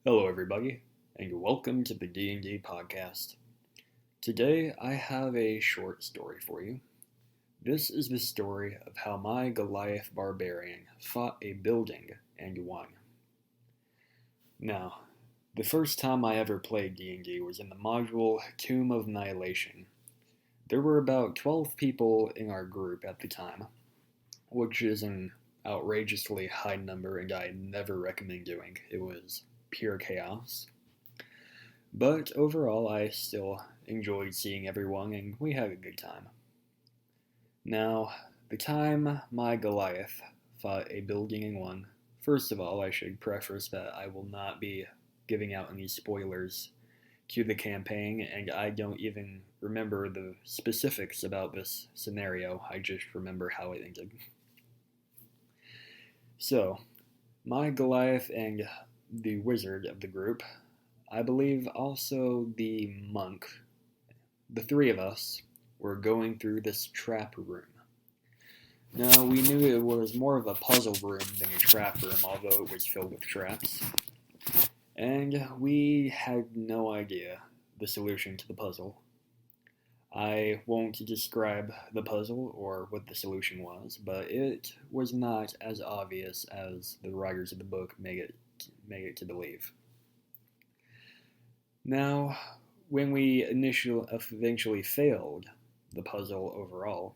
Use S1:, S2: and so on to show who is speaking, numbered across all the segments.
S1: Hello everybody, and welcome to the D&D podcast. Today I have a short story for you. This is the story of how my Goliath Barbarian fought a building and won. Now, the first time I ever played D&D was in the module Tomb of Annihilation. There were about 12 people in our group at the time, which is an outrageously high number and I never recommend doing. It was pure chaos. But overall, I still enjoyed seeing everyone and we had a good time. Now, the time my Goliath fought a building and won, first of all, I should preface that I will not be giving out any spoilers to the campaign, and I don't even remember the specifics about this scenario, I just remember how it ended. So, my Goliath and the wizard of the group, I believe also the monk, the three of us were going through this trap room. Now, we knew it was more of a puzzle room than a trap room, although it was filled with traps. And we had no idea the solution to the puzzle. I won't describe the puzzle or what the solution was, but it was not as obvious as the writers of the book make it to believe. Now, when we eventually failed the puzzle overall,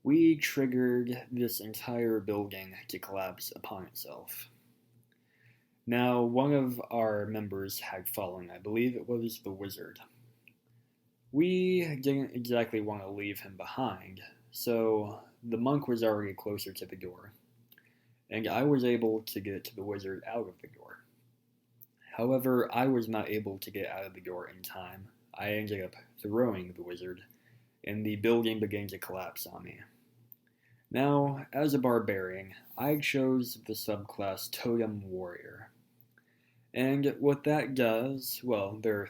S1: we triggered this entire building to collapse upon itself. Now, one of our members had fallen. I believe it was the wizard. We didn't exactly want to leave him behind, so the monk was already closer to the door, and I was able to get the wizard out of the door. However, I was not able to get out of the door in time. I ended up throwing the wizard, and the building began to collapse on me. Now, as a barbarian, I chose the subclass Totem Warrior. And what that does, well, there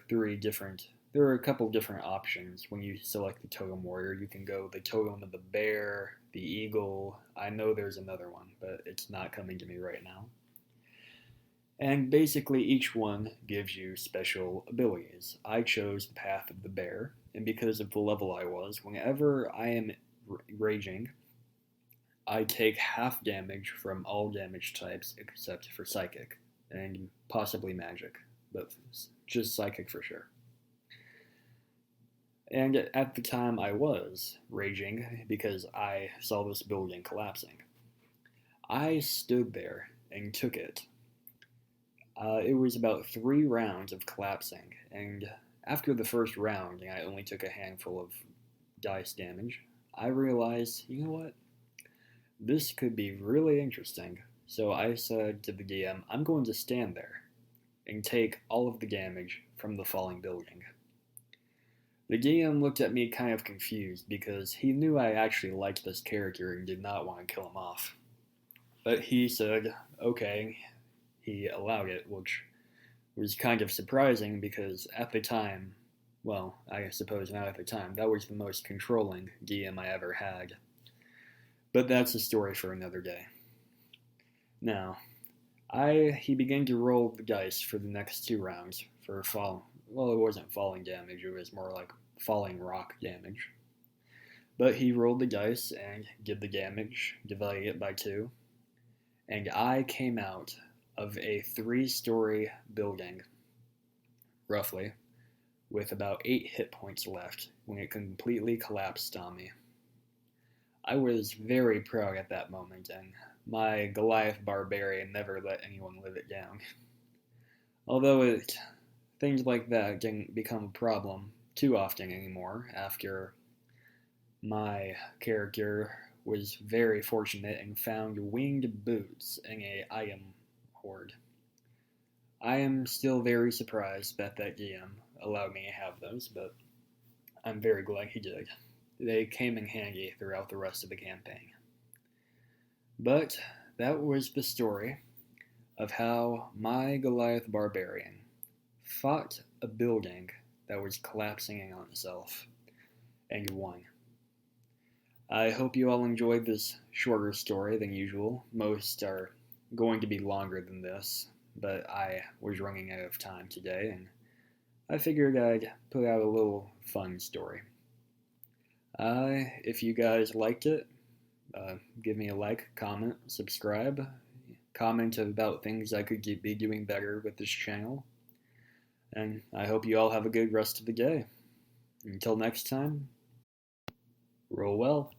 S1: are a couple different options when you select the Totem Warrior. You can go the Totem of the Bear, the Eagle. I know there's another one, but it's not coming to me right now. And basically each one gives you special abilities. I chose the Path of the Bear, and because of the level I was, whenever I am raging, I take half damage from all damage types except for Psychic, and possibly Magic, but just Psychic for sure. And at the time I was raging because I saw this building collapsing. I stood there and took it. It was about 3 rounds of collapsing, and after the first round, and I only took a handful of dice damage, I realized, you know what? This could be really interesting. So I said to the DM, I'm going to stand there and take all of the damage from the falling building. The DM looked at me kind of confused because he knew I actually liked this character and did not want to kill him off. But he said, okay, he allowed it, which was kind of surprising because at the time, well, I suppose not at the time, that was the most controlling DM I ever had. But that's a story for another day. Now, he began to roll the dice for the next 2 rounds for well, it wasn't falling damage, it was more like falling rock damage. But he rolled the dice and did the damage, dividing it by 2, and I came out of a 3-story building, roughly, with about 8 hit points left when it completely collapsed on me. I was very proud at that moment, and my Goliath Barbarian never let anyone live it down. Although things like that didn't become a problem too often anymore after my character was very fortunate and found winged boots in an item hoard. I am still very surprised that DM allowed me to have those, but I'm very glad he did. They came in handy throughout the rest of the campaign. But that was the story of how my Goliath Barbarian fought a building that was collapsing in on itself and won. I hope you all enjoyed this shorter story than usual. Most are going to be longer than this, but I was running out of time today, and I figured I'd put out a little fun story. If you guys liked it, give me a like, comment, subscribe, comment about things I could be doing better with this channel, and I hope you all have a good rest of the day. Until next time, roll well.